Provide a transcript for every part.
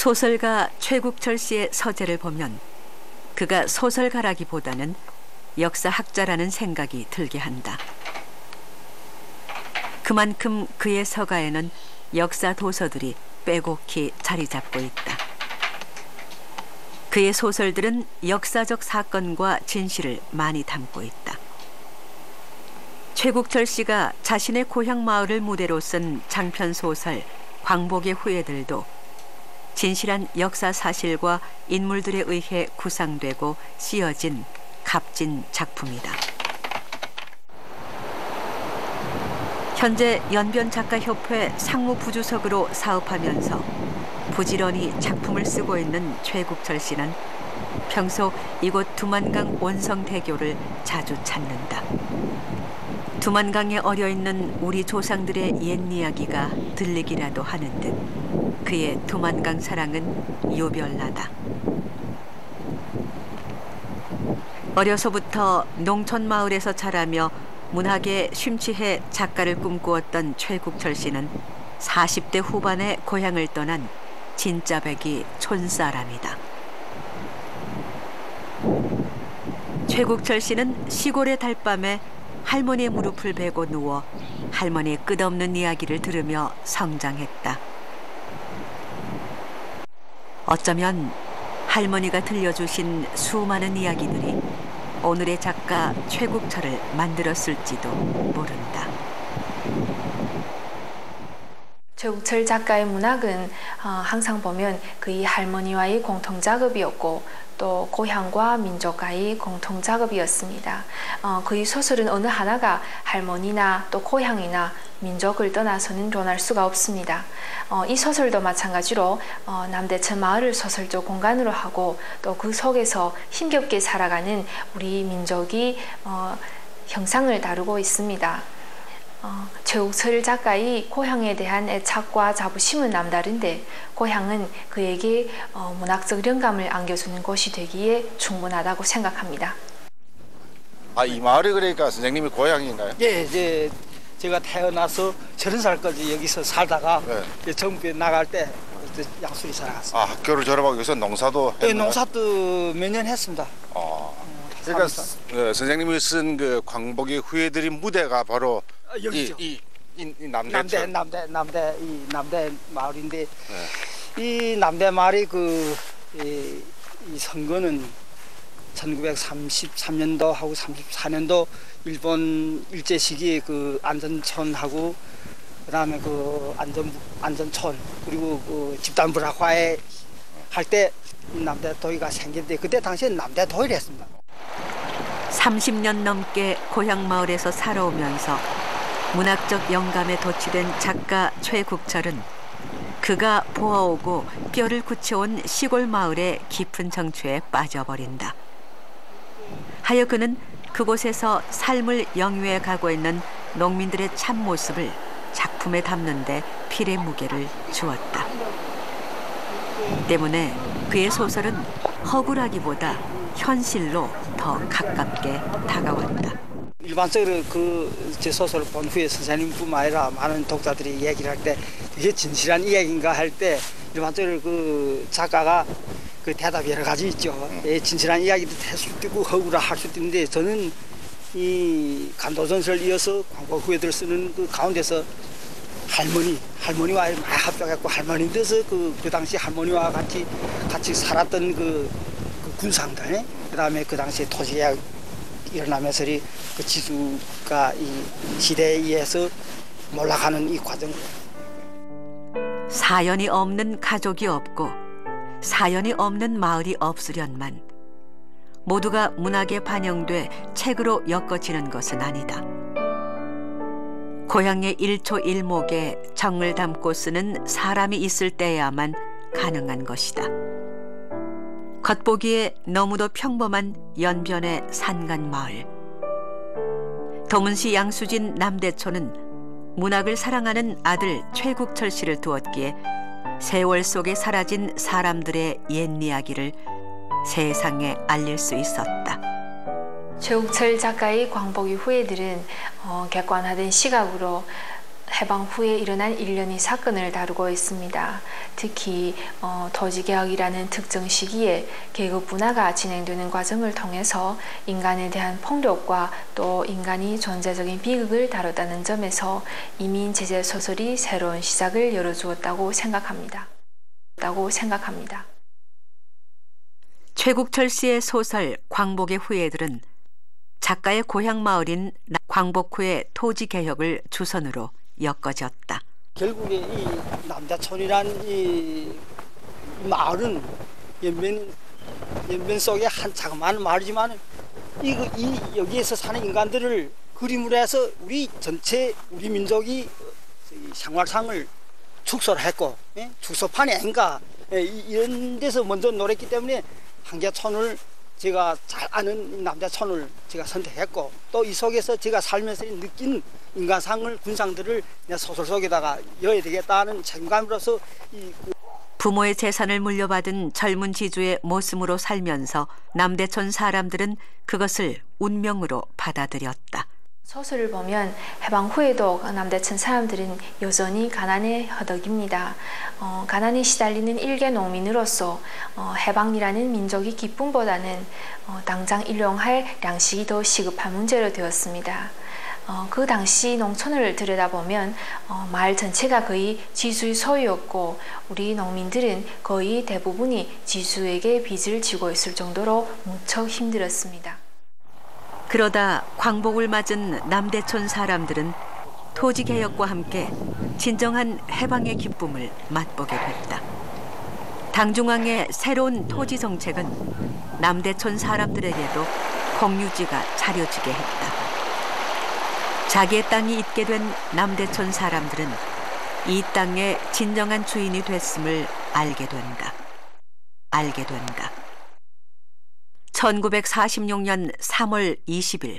소설가 최국철 씨의 서재를 보면 그가 소설가라기보다는 역사학자라는 생각이 들게 한다. 그만큼 그의 서가에는 역사 도서들이 빼곡히 자리 잡고 있다. 그의 소설들은 역사적 사건과 진실을 많이 담고 있다. 최국철 씨가 자신의 고향 마을을 무대로 쓴 장편 소설 광복의 후예들도 진실한 역사 사실과 인물들에 의해 구상되고 쓰여진 값진 작품이다. 현재 연변작가협회 상무부주석으로 사업하면서 부지런히 작품을 쓰고 있는 최국철 씨는 평소 이곳 두만강 원성대교를 자주 찾는다. 두만강에 어려있는 우리 조상들의 옛 이야기가 들리기라도 하는 듯 그의 두만강 사랑은 유별나다. 어려서부터 농촌 마을에서 자라며 문학에 심취해 작가를 꿈꾸었던 최국철 씨는 40대 후반에 고향을 떠난 진짜배기 촌사람이다. 최국철 씨는 시골의 달밤에 할머니의 무릎을 베고 누워 할머니의 끝없는 이야기를 들으며 성장했다. 어쩌면 할머니가 들려주신 수많은 이야기들이 오늘의 작가 최국철을 만들었을지도 모른다. 최국철 작가의 문학은 항상 보면 그의 할머니와의 공통작업이었고 또 고향과 민족과의 공통작업이었습니다. 그의 소설은 어느 하나가 할머니나 또 고향이나 민족을 떠나서는 논할 수가 없습니다. 이 소설도 마찬가지로 남대천 마을을 소설적 공간으로 하고 또 그 속에서 힘겹게 살아가는 우리 민족의 형상을 다루고 있습니다. 최국철 작가의 고향에 대한 애착과 자부심은 남다른데 고향은 그에게 문학적 영감을 안겨주는 곳이 되기에 충분하다고 생각합니다. 이 마을이 그러니까 선생님이 고향인가요? 예, 이제 제가 태어나서 30살까지 여기서 살다가 전국에 나갈 때 양수리 살아갔어요. 학교를 졸업하고 여기서 농사도 했나요? 네, 농사도 몇 년 했습니다. 그러니까 선생님이 쓴 그 광복의 후예들이 무대가 바로 여기죠. 이 남대 마을인데 이 남대 마을이 이 선거는 1933년도하고 34년도 일본 일제 시기에 그 안전촌하고 그다음에 그 안전촌 그리고 그 집단 불화화해 할 때 남대 도의가 생겼는데 그때 당시에 남대 도의를 했습니다. 30년 넘게 고향 마을에서 살아오면서 문학적 영감에 도취된 작가 최국철은 그가 보아오고 뼈를 굳혀온 시골 마을의 깊은 정취에 빠져버린다. 하여 그는 그곳에서 삶을 영위해 가고 있는 농민들의 참모습을 작품에 담는 데 필의 무게를 주었다. 때문에 그의 소설은 허구라기보다 현실로 더 가깝게 다가왔다. 일반적으로 제 소설을 본 후에 선생님뿐만 아니라 많은 독자들이 얘기를 할 때 이게 진실한 이야기인가 할 때 일반적으로 그 작가가 그 대답이 여러 가지 있죠. 진실한 이야기도 할 수도 있고 허구라 할 수도 있는데 저는 이 간도전설을 이어서 광복 후예들 쓰는 그 가운데서 할머니와 많이 합작했고 할머니 돼서 그 당시 할머니와 같이 살았던 그 군상들 그다음에 그 당시에 토지약 일어나면서 그 지수가 이 시대에 의해서 몰락하는 이 과정. 사연이 없는 가족이 없고 사연이 없는 마을이 없으련만 모두가 문학에 반영돼 책으로 엮어지는 것은 아니다. 고향의 일초일목에 정을 담고 쓰는 사람이 있을 때야만 가능한 것이다. 겉보기에 너무도 평범한 연변의 산간 마을. 도문시 양수진 남대촌은 문학을 사랑하는 아들 최국철 씨를 두었기에 세월 속에 사라진 사람들의 옛 이야기를 세상에 알릴 수 있었다. 최국철 작가의 광복의 후예들은 객관화된 시각으로 해방 후에 일어난 일련의 사건을 다루고 있습니다. 특히 토지개혁이라는 특정 시기에 계급 분화가 진행되는 과정을 통해서 인간에 대한 폭력과 또 인간이 존재적인 비극을 다뤘다는 점에서 이민제재 소설이 새로운 시작을 열어주었다고 생각합니다. 최국철 씨의 소설 광복의 후예들은 작가의 고향 마을인 광복 후의 토지개혁을 주선으로 엮어졌다. 결국에 이 남대촌이란 이 마을은 연변 속에 한 자그마한 마을이지만 여기에서 사는 인간들을 그림으로 해서 우리 전체 우리 민족이 생활상을 축소를 했고 축소판이 아닌가 이런 데서 먼저 노렸기 때문에 한계촌을 제가 잘 아는 남대촌을 제가 선택했고 또 이 속에서 제가 살면서 느낀 인간상을 군상들을 소설 속에다가 넣어야 되겠다는 책임감으로서 부모의 재산을 물려받은 젊은 지주의 모습으로 살면서 남대촌 사람들은 그것을 운명으로 받아들였다. 소설을 보면 해방 후에도 남대천 사람들은 여전히 가난에 허덕입니다. 가난에 시달리는 일개 농민으로서 해방이라는 민족의 기쁨보다는 당장 일용할 양식이 더 시급한 문제로 되었습니다. 그 당시 농촌을 들여다보면 마을 전체가 거의 지주의 소유였고 우리 농민들은 거의 대부분이 지주에게 빚을 지고 있을 정도로 무척 힘들었습니다. 그러다 광복을 맞은 남대촌 사람들은 토지개혁과 함께 진정한 해방의 기쁨을 맛보게 됐다. 당중앙의 새로운 토지 정책은 남대촌 사람들에게도 공유지가 차려지게 했다. 자기의 땅이 있게 된 남대촌 사람들은 이 땅의 진정한 주인이 됐음을 알게 된다. 1946년 3월 20일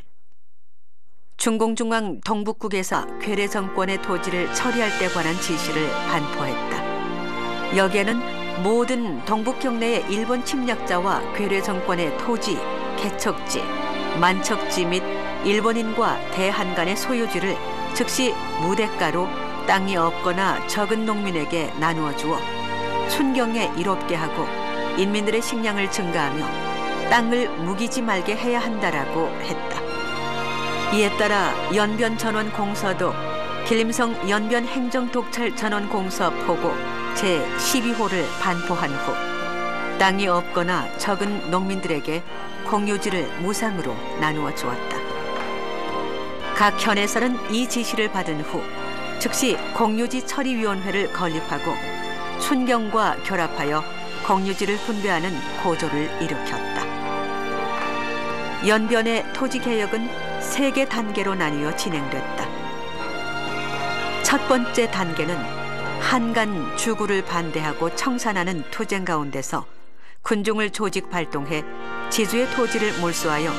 중공중앙 동북국에서 괴뢰 정권의 토지를 처리할 때 관한 지시를 반포했다. 여기에는 모든 동북 경내의 일본 침략자와 괴뢰 정권의 토지, 개척지, 만척지 및 일본인과 대한 간의 소유지를 즉시 무대가로 땅이 없거나 적은 농민에게 나누어 주어 순경에 이롭게 하고 인민들의 식량을 증가하며 땅을 묵이지 말게 해야 한다라고 했다. 이에 따라 연변전원공서도 길림성 연변행정독찰전원공서 포고 제12호를 반포한 후 땅이 없거나 적은 농민들에게 공유지를 무상으로 나누어 주었다. 각 현에서는 이 지시를 받은 후 즉시 공유지 처리위원회를 건립하고 순경과 결합하여 공유지를 분배하는 고조를 일으켰다. 연변의 토지개혁은 3개 단계로 나뉘어 진행됐다. 첫 번째 단계는 한간 주구를 반대하고 청산하는 투쟁 가운데서 군중을 조직 발동해 지주의 토지를 몰수하여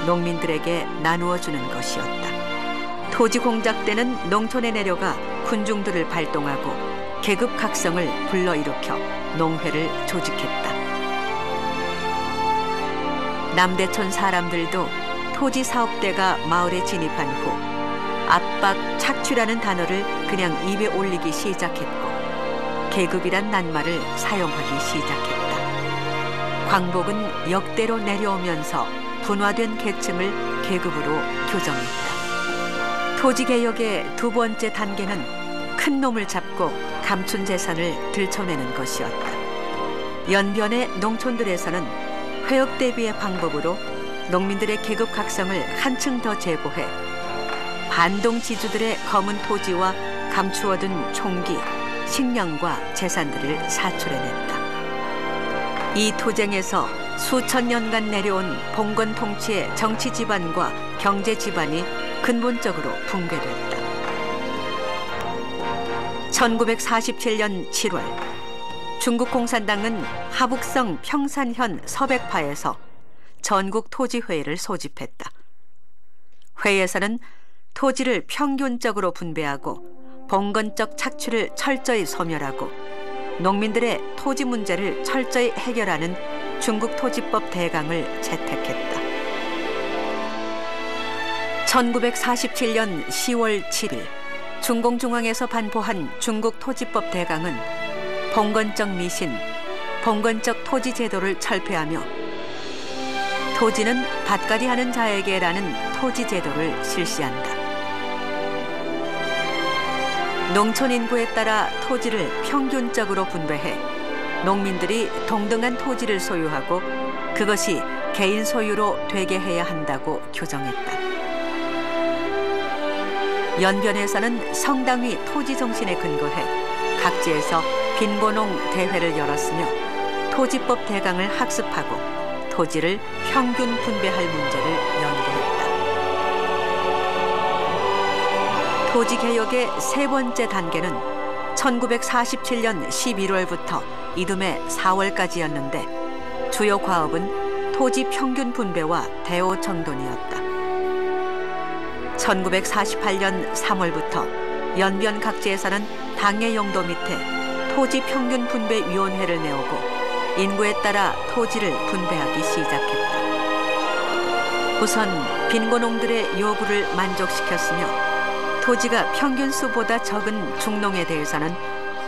농민들에게 나누어 주는 것이었다. 토지 공작 때는 농촌에 내려가 군중들을 발동하고 계급 각성을 불러일으켜 농회를 조직했다. 남대촌 사람들도 토지 사업대가 마을에 진입한 후 압박, 착취라는 단어를 그냥 입에 올리기 시작했고 계급이란 낱말을 사용하기 시작했다. 광복은 역대로 내려오면서 분화된 계층을 계급으로 교정했다. 토지개혁의 두 번째 단계는 큰 놈을 잡고 감춘 재산을 들춰내는 것이었다. 연변의 농촌들에서는 회역 대비의 방법으로 농민들의 계급 각성을 한층 더 제고해 반동 지주들의 검은 토지와 감추어둔 총기, 식량과 재산들을 사출해냈다. 이 토쟁에서 수천 년간 내려온 봉건 통치의 정치 지반과 경제 지반이 근본적으로 붕괴됐다. 1947년 7월 중국 공산당은 하북성 평산현 서백파에서 전국 토지회의를 소집했다. 회의에서는 토지를 평균적으로 분배하고 봉건적 착취를 철저히 소멸하고 농민들의 토지 문제를 철저히 해결하는 중국 토지법 대강을 채택했다. 1947년 10월 7일 중공중앙에서 반포한 중국 토지법 대강은 봉건적 미신, 봉건적 토지 제도를 철폐하며 토지는 밭갈이 하는 자에게라는 토지 제도를 실시한다. 농촌 인구에 따라 토지를 평균적으로 분배해 농민들이 동등한 토지를 소유하고 그것이 개인 소유로 되게 해야 한다고 규정했다. 연변에서는 성당위 토지 정신에 근거해 각지에서 빈곤농 대회를 열었으며 토지법 대강을 학습하고 토지를 평균 분배할 문제를 연구했다. 토지개혁의 세 번째 단계는 1947년 11월부터 이듬해 4월까지였는데 주요 과업은 토지 평균 분배와 대오 정돈이었다. 1948년 3월부터 연변 각지에서는 당의 용도 밑에 토지 평균 분배 위원회를 내오고 인구에 따라 토지를 분배하기 시작했다. 우선 빈곤농들의 요구를 만족시켰으며 토지가 평균 수보다 적은 중농에 대해서는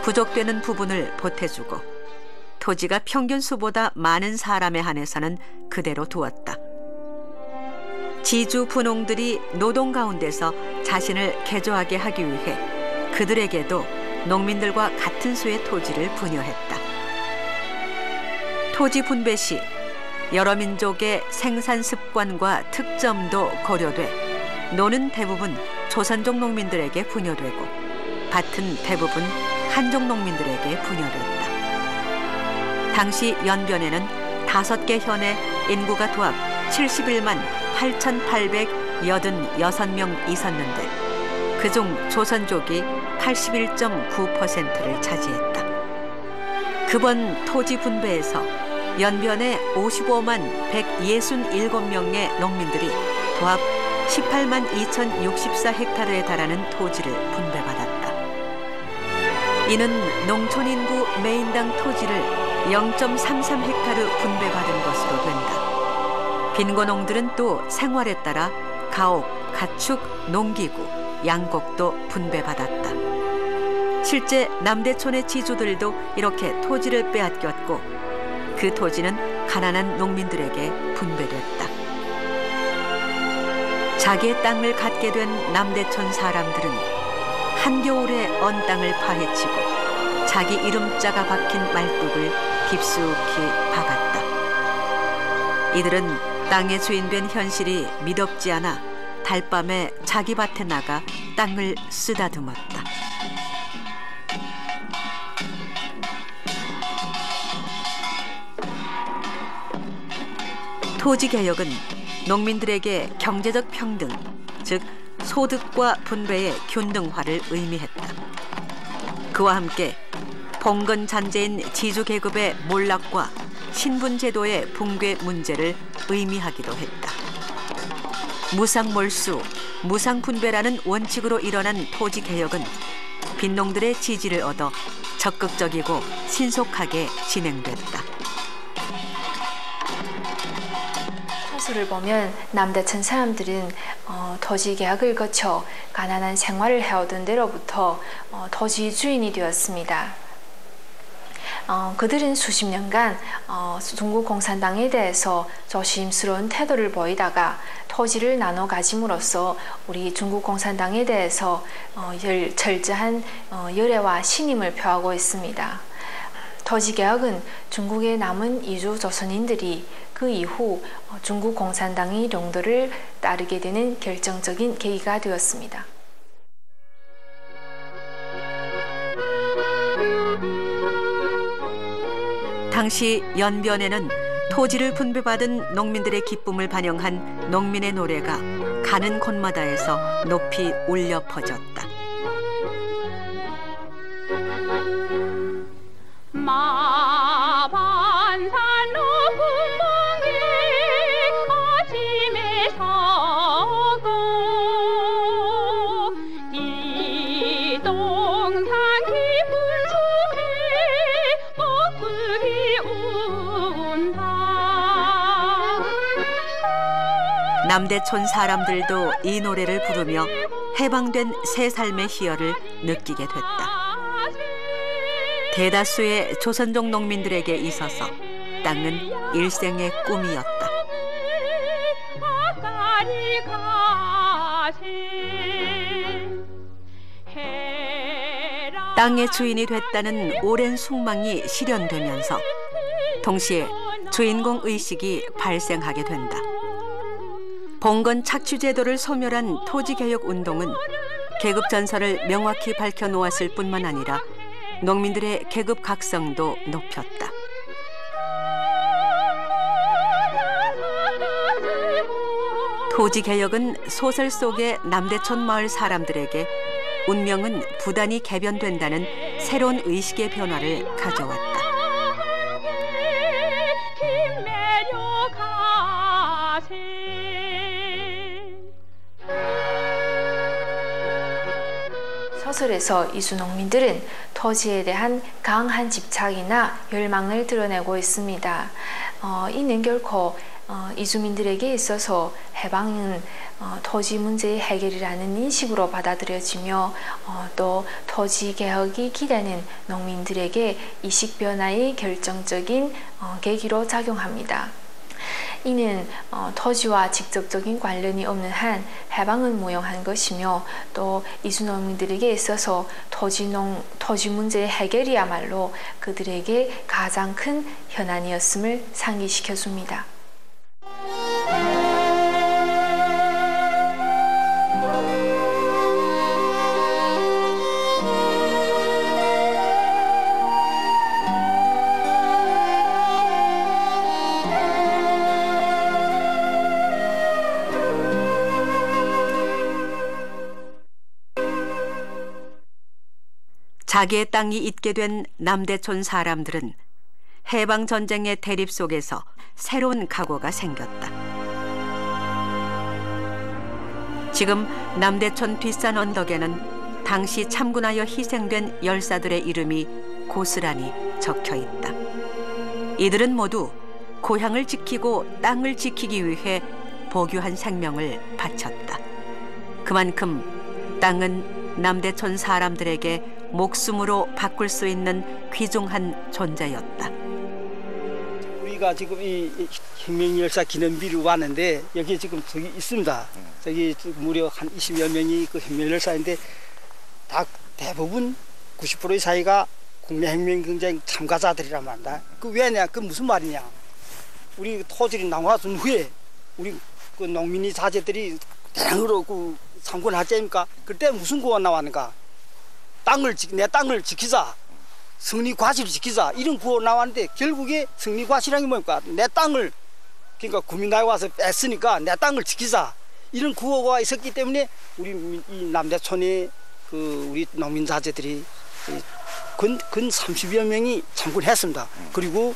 부족되는 부분을 보태주고 토지가 평균 수보다 많은 사람에 한해서는 그대로 두었다. 지주 분농들이 노동 가운데서 자신을 개조하게 하기 위해 그들에게도 농민들과 같은 수의 토지를 분여했다. 토지 분배 시 여러 민족의 생산 습관과 특점도 고려돼 노는 대부분 조선족 농민들에게 분여되고 밭은 대부분 한족 농민들에게 분여됐다. 당시 연변에는 5개 현의 인구가 도합 71만 8,886명 있었는데 그중 조선족이 81.9%를 차지했다. 그번 토지 분배에서 연변의 55만 167명의 농민들이 도합 18만 2,064헥타르에 달하는 토지를 분배받았다. 이는 농촌 인구 매인당 토지를 0.33헥타르 분배받은 것으로 된다. 빈곤농들은 또 생활에 따라 가옥, 가축, 농기구, 양곡도 분배받았다. 실제 남대촌의 지주들도 이렇게 토지를 빼앗겼고 그 토지는 가난한 농민들에게 분배됐다. 자기의 땅을 갖게 된 남대촌 사람들은 한겨울에 언 땅을 파헤치고 자기 이름자가 박힌 말뚝을 깊숙이 박았다. 이들은 땅의 주인된 현실이 미덥지 않아 달밤에 자기 밭에 나가 땅을 쓰다듬었다. 토지개혁은 농민들에게 경제적 평등, 즉 소득과 분배의 균등화를 의미했다. 그와 함께 봉건 잔재인 지주계급의 몰락과 신분제도의 붕괴 문제를 의미하기도 했다. 무상몰수, 무상분배라는 원칙으로 일어난 토지개혁은 빈농들의 지지를 얻어 적극적이고 신속하게 진행됐다. 서술을 보면 남대천 사람들은 토지 계약을 거쳐 가난한 생활을 해오던 데로부터 토지 주인이 되었습니다. 그들은 수십 년간 중국 공산당에 대해서 조심스러운 태도를 보이다가 토지를 나눠 가짐으로써 우리 중국 공산당에 대해서 철저한 열애와 신임을 표하고 있습니다. 토지개혁은 중국에 남은 이주 조선인들이 그 이후 중국 공산당의 용도를 따르게 되는 결정적인 계기가 되었습니다. 당시 연변에는 토지를 분배받은 농민들의 기쁨을 반영한 농민의 노래가 가는 곳마다에서 높이 울려 퍼졌다. 마반산 높은 멍에 아침에 서고 이동산 깊은 숲에 먹구리 운다. 남대촌 사람들도 이 노래를 부르며 해방된 새 삶의 희열을 느끼게 됐다. 대다수의 조선족 농민들에게 있어서 땅은 일생의 꿈이었다. 땅의 주인이 됐다는 오랜 숙망이 실현되면서 동시에 주인공 의식이 발생하게 된다. 봉건 착취제도를 소멸한 토지개혁 운동은 계급 전선을 명확히 밝혀놓았을 뿐만 아니라 농민들의 계급 각성도 높였다. 토지개혁은 소설 속의 남대촌 마을 사람들에게 운명은 부단히 개변된다는 새로운 의식의 변화를 가져왔다. 소설에서 이주 농민들은 토지에 대한 강한 집착이나 열망을 드러내고 있습니다. 이는 결코 이주민들에게 있어서 해방은 토지 문제의 해결이라는 인식으로 받아들여지며 또 토지 개혁이 기대는 농민들에게 이식 변화의 결정적인 계기로 작용합니다. 이는 토지와 직접적인 관련이 없는 한 해방은 무용한 것이며 또 이주농민들에게 있어서 토지 문제의 해결이야말로 그들에게 가장 큰 현안이었음을 상기시켜 줍니다. 자기의 땅이 있게 된 남대촌 사람들은 해방전쟁의 대립 속에서 새로운 각오가 생겼다. 지금 남대촌 뒷산 언덕에는 당시 참군하여 희생된 열사들의 이름이 고스란히 적혀 있다. 이들은 모두 고향을 지키고 땅을 지키기 위해 보규한 생명을 바쳤다. 그만큼 땅은 남대촌 사람들에게 목숨으로 바꿀 수 있는 귀중한 존재였다. 우리가 지금 이 혁명열사 기념비를 왔는데 여기 지금 저기 있습니다. 저기 무려 한 20여 명이 그 혁명열사인데 다 대부분 90%의 사이가 국내혁명경쟁 참가자들이란 말이다. 그 왜냐? 그 무슨 말이냐? 우리 토지를 나눠준 후에 우리 그 농민이 자제들이 대량으로 그 상권할 때입니까? 그때 무슨 구원 나왔는가? 내 땅을 지키자, 승리 과실을 지키자 이런 구호 나왔는데 결국에 승리 과실이란 게 뭡니까? 내 땅을 그러니까 국민당에 와서 뺐으니까 내 땅을 지키자 이런 구호가 있었기 때문에 우리 이 남대촌의 그 우리 농민 자제들이 근 30여 명이 참군했습니다. 그리고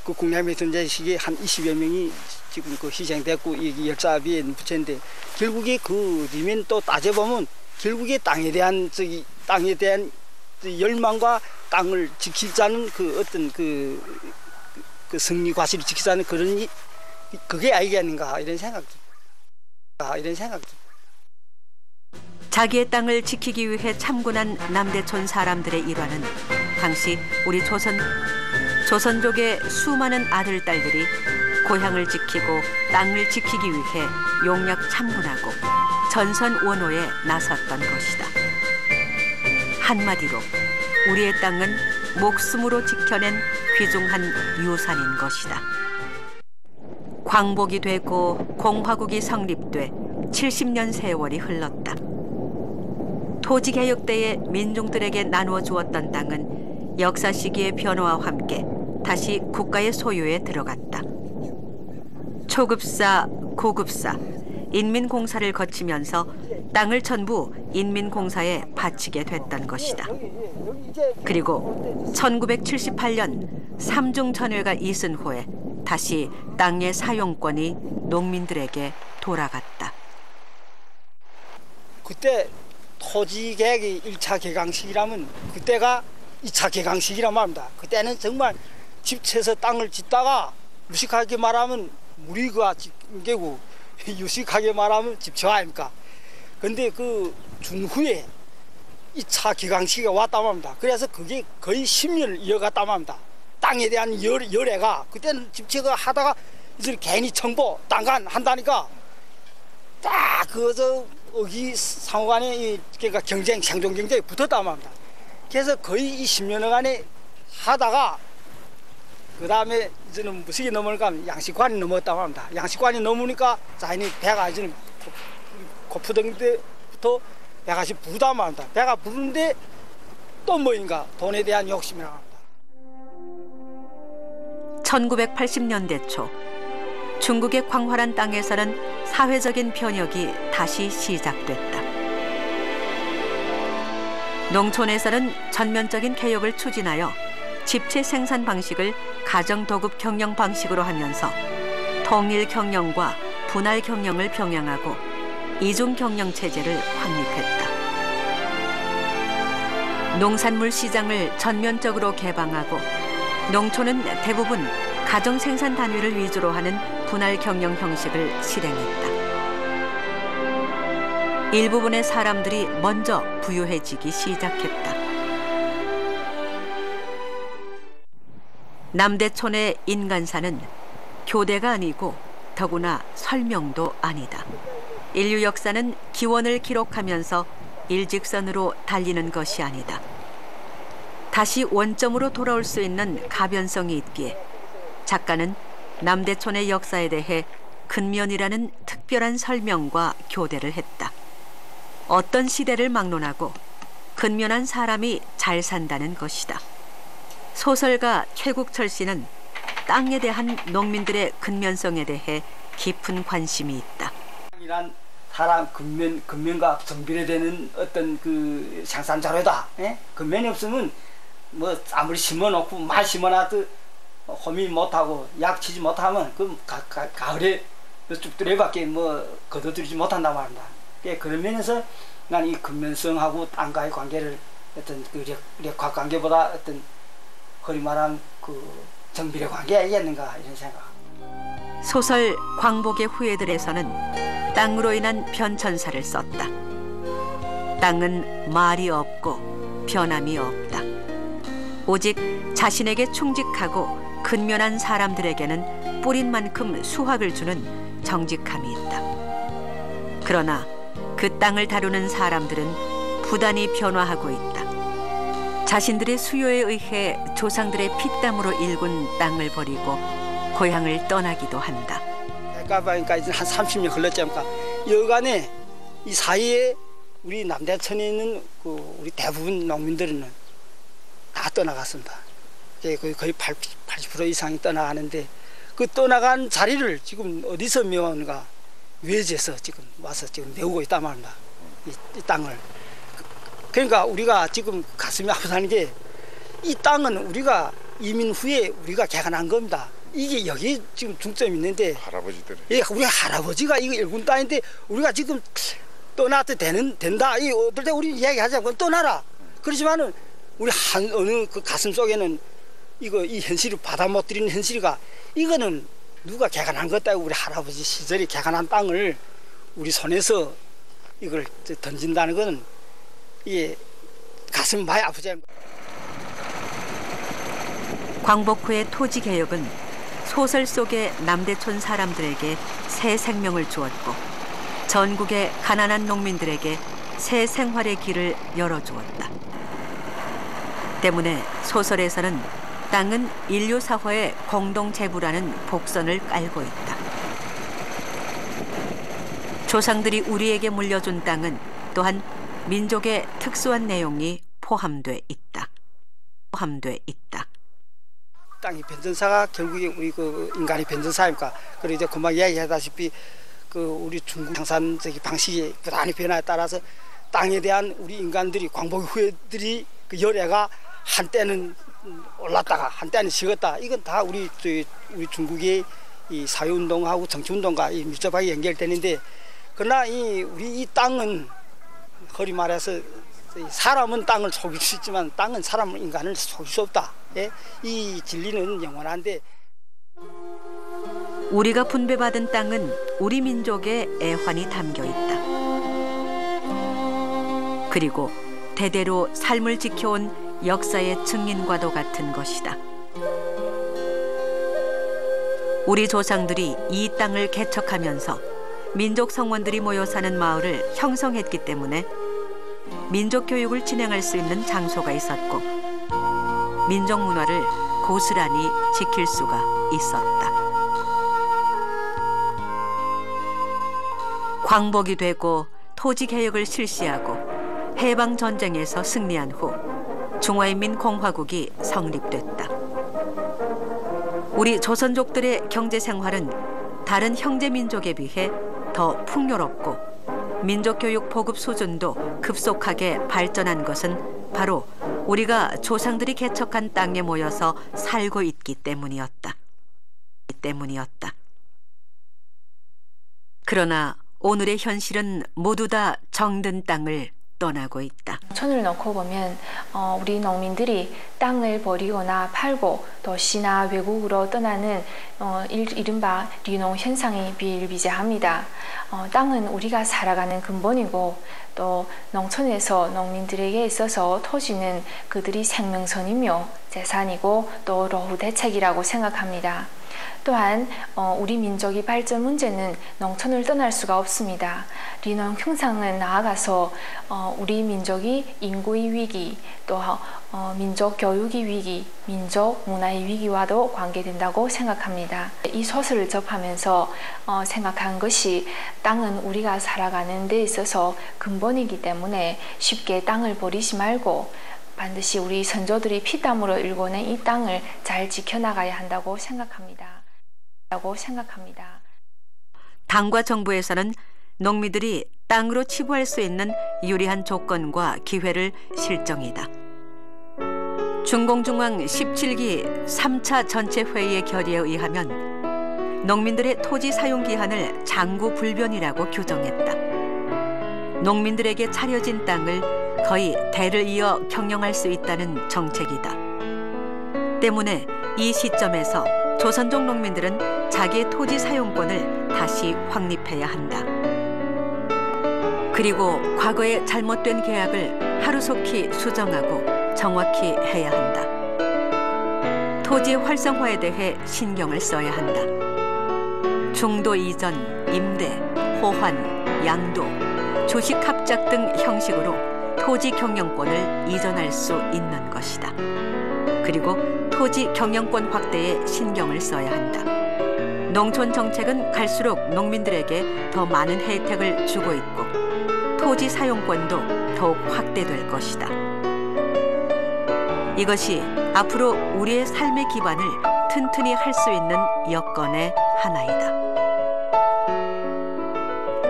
그 국내혁명 전쟁 시기에 한 20여 명이 지금 그 희생됐고 이 열사비에 붙였는데 결국에 그 리면 또 따져보면 결국에 땅에 대한 열망과 땅을 지키자는 그 어떤 그 승리 과실을 지키자는 그런 그게 아니겠는가 이런 생각. 자기의 땅을 지키기 위해 참군한 남대촌 사람들의 일화는 당시 우리 조선족의 수많은 아들 딸들이 고향을 지키고 땅을 지키기 위해 용역 참군하고 전선 원호에 나섰던 것이다. 한마디로 우리의 땅은 목숨으로 지켜낸 귀중한 유산인 것이다. 광복이 되고 공화국이 성립돼 70년 세월이 흘렀다. 토지개혁 때에 민중들에게 나누어 주었던 땅은 역사 시기의 변화와 함께 다시 국가의 소유에 들어갔다. 초급사, 고급사, 인민공사를 거치면서 땅을 전부 인민공사에 바치게 됐던 것이다. 그리고 1978년 삼중천회가 있은 후에 다시 땅의 사용권이 농민들에게 돌아갔다. 그때 토지 개혁이 1차 개강식이라면 그때가 2차 개강식이란 말입니다. 그때는 정말 집채에서 땅을 짓다가 무식하게 말하면 무리가 짓게고 유식하게 말하면 집처 아닙니까? 근데 그 중후에 2차 개강식이 왔단 말입니다. 그래서 그게 거의 10년을 이어갔단 말입니다. 땅에 대한 열애가 그때는 집채가 하다가 이제 괜히 정보 땅간 한다니까 딱 그저 여기 상호간에 그러니까 경쟁 생존 경쟁이 붙었단 말입니다. 그래서 거의 이 10년간에 하다가 그 다음에 이제는 무식이 넘어가니까 양식관이 넘었단 말입니다. 양식관이 넘으니까 자인이 배가 이제는 고프던 때부터 배가 부르단 말입니다. 배가 부르는데 또 뭐인가 돈에 대한 욕심이라고 합니다. 1980년대 초 중국의 광활한 땅에서는 사회적인 변혁이 다시 시작됐다. 농촌에서는 전면적인 개혁을 추진하여 집체 생산 방식을 가정도급 경영 방식으로 하면서 통일 경영과 분할 경영을 병행하고 이중 경영 체제를 확립했다. 농산물 시장을 전면적으로 개방하고 농촌은 대부분 가정 생산 단위를 위주로 하는 분할 경영 형식을 실행했다. 일부분의 사람들이 먼저 부유해지기 시작했다. 남대촌의 인간사는 교대가 아니고 더구나 설명도 아니다. 인류 역사는 기원을 기록하면서 일직선으로 달리는 것이 아니다. 다시 원점으로 돌아올 수 있는 가변성이 있기에 작가는 남대촌의 역사에 대해 근면이라는 특별한 설명과 교대를 했다. 어떤 시대를 막론하고 근면한 사람이 잘 산다는 것이다. 소설가 최국철 씨는 땅에 대한 농민들의 근면성에 대해 깊은 관심이 있다. 이란 사람 근면과 정비례되는 어떤 그 생산 자료다. 근면이 없으면 뭐 아무리 심어놓고 말 심어놔도 호미 못하고 약 치지 못하면 그 가을에 쑥두레밖에 뭐 거둬들이지 못한단 말입니다. 그런 면에서 난 이 근면성하고 땅과의 관계를 어떤 그 력화 관계보다 어떤 거리 말한 그 정비례 관계가 있겠는가 이런 생각. 소설 광복의 후예들에서는 땅으로 인한 변천사를 썼다. 땅은 말이 없고 변함이 없다. 오직 자신에게 충직하고 근면한 사람들에게는 뿌린 만큼 수확을 주는 정직함이 있다. 그러나 그 땅을 다루는 사람들은 부단히 변화하고 있다. 자신들의 수요에 의해 조상들의 피땀으로 일군 땅을 버리고 고향을 떠나기도 한다. 그러니까 이제 한 30년 흘렀지 않습니까? 여간에 이 사이에 우리 남대천에 있는 그 우리 대부분 농민들은 다 떠나갔습니다. 거의 80% 이상이 떠나가는데 그 떠나간 자리를 지금 어디서 메우는가? 외지에서 지금 와서 지금 메우고 있단 말입니다. 이 땅을. 그러니까 우리가 지금 가슴이 아프다는 게 이 땅은 우리가 이민 후에 우리가 개간한 겁니다. 이게 여기 지금 중점이 있는데 할아버지들이 예, 우리 할아버지가 이거 일군 땅인데 우리가 지금 떠나도 된다. 이 어떨 때 우리 이야기하자. 그럼 떠나라. 그렇지만은 우리 한 어느 그 가슴 속에는 이 현실을 받아 못 들이는 현실이가 이거는 누가 개간한 것다. 우리 할아버지 시절에 개간한 땅을 우리 손에서 이걸 던진다는 거는 이게 가슴 많이 아프지 않습니까? 광복 후의 토지 개혁은 소설 속의 남대촌 사람들에게 새 생명을 주었고 전국의 가난한 농민들에게 새 생활의 길을 열어주었다. 때문에 소설에서는 땅은 인류 사회의 공동 재부라는 복선을 깔고 있다. 조상들이 우리에게 물려준 땅은 또한 민족의 특수한 내용이 포함돼 있다. 땅이 변전사가 결국에 우리 그 인간이 변전사입니까? 그리고 이제 금방 이야기하다시피 그 우리 중국 생산적인 방식이 부단히 변화에 따라서 땅에 대한 우리 인간들이 광복의 후예들이 그 열애가 한때는 올랐다가 한때는 식었다. 이건 다 우리 중국의 이 사회운동하고 정치운동과 밀접하게 연결되는데, 그러나 우리 이 땅은 거리 말해서 사람은 땅을 속일 수 있지만 땅은 사람은 인간을 속일 수 없다. 예? 이 진리는 영원한데, 우리가 분배받은 땅은 우리 민족의 애환이 담겨 있다. 그리고 대대로 삶을 지켜온 역사의 증인과도 같은 것이다. 우리 조상들이 이 땅을 개척하면서 민족 성원들이 모여 사는 마을을 형성했기 때문에 민족 교육을 진행할 수 있는 장소가 있었고 민족 문화를 고스란히 지킬 수가 있었다. 광복이 되고 토지 개혁을 실시하고 해방 전쟁에서 승리한 후 중화인민공화국이 성립됐다. 우리 조선족들의 경제 생활은 다른 형제 민족에 비해 더 풍요롭고 민족 교육 보급 수준도 급속하게 발전한 것은 바로 우리가 조상들이 개척한 땅에 모여서 살고 있기 때문이었다. 그러나 오늘의 현실은 모두 다 정든 땅을 떠나고 있다. 농촌을 놓고 보면 우리 농민들이 땅을 버리거나 팔고 도시나 외국으로 떠나는 이른바 리농 현상이 비일비재합니다. 땅은 우리가 살아가는 근본이고 또 농촌에서 농민들에게 있어서 토지는 그들이 생명선이며 재산이고 또 노후 대책이라고 생각합니다. 또한 우리 민족의 발전 문제는 농촌을 떠날 수가 없습니다. 리농 형상은 나아가서 우리 민족이 인구의 위기, 또 민족 교육의 위기, 민족 문화의 위기와도 관계된다고 생각합니다. 이 소설을 접하면서 생각한 것이 땅은 우리가 살아가는 데 있어서 근본이기 때문에 쉽게 땅을 버리지 말고 반드시 우리 선조들이 피땀으로 일궈낸 이 땅을 잘 지켜나가야 한다고 생각합니다. 당과 정부에서는 농민들이 땅으로 치부할 수 있는 유리한 조건과 기회를 실정이다. 중공중앙 17기 3차 전체회의의 결의에 의하면 농민들의 토지 사용 기한을 장구불변이라고 규정했다. 농민들에게 차려진 땅을 거의 대를 이어 경영할 수 있다는 정책이다. 때문에 이 시점에서 조선족 농민들은 자기의 토지 사용권을 다시 확립해야 한다. 그리고 과거의 잘못된 계약을 하루속히 수정하고 정확히 해야 한다. 토지의 활성화에 대해 신경을 써야 한다. 중도 이전, 임대, 호환, 양도, 주식 합작 등 형식으로 토지 경영권을 이전할 수 있는 것이다. 그리고 토지 경영권 확대에 신경을 써야 한다. 농촌 정책은 갈수록 농민들에게 더 많은 혜택을 주고 있고 토지 사용권도 더욱 확대될 것이다. 이것이 앞으로 우리의 삶의 기반을 튼튼히 할 수 있는 여건의 하나이다.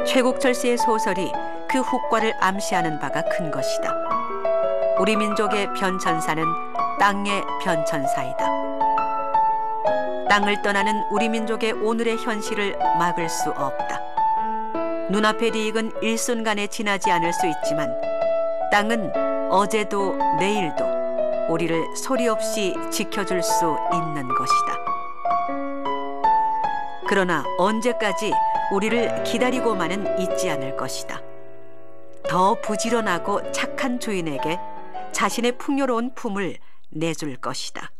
최국철 씨의 소설이 그 후과를 암시하는 바가 큰 것이다. 우리 민족의 변천사는 땅의 변천사이다. 땅을 떠나는 우리 민족의 오늘의 현실을 막을 수 없다. 눈앞의 이익은 일순간에 지나지 않을 수 있지만 땅은 어제도 내일도 우리를 소리 없이 지켜줄 수 있는 것이다. 그러나 언제까지 우리를 기다리고만은 있지 않을 것이다. 더 부지런하고 착한 주인에게 자신의 풍요로운 품을 내줄 것이다.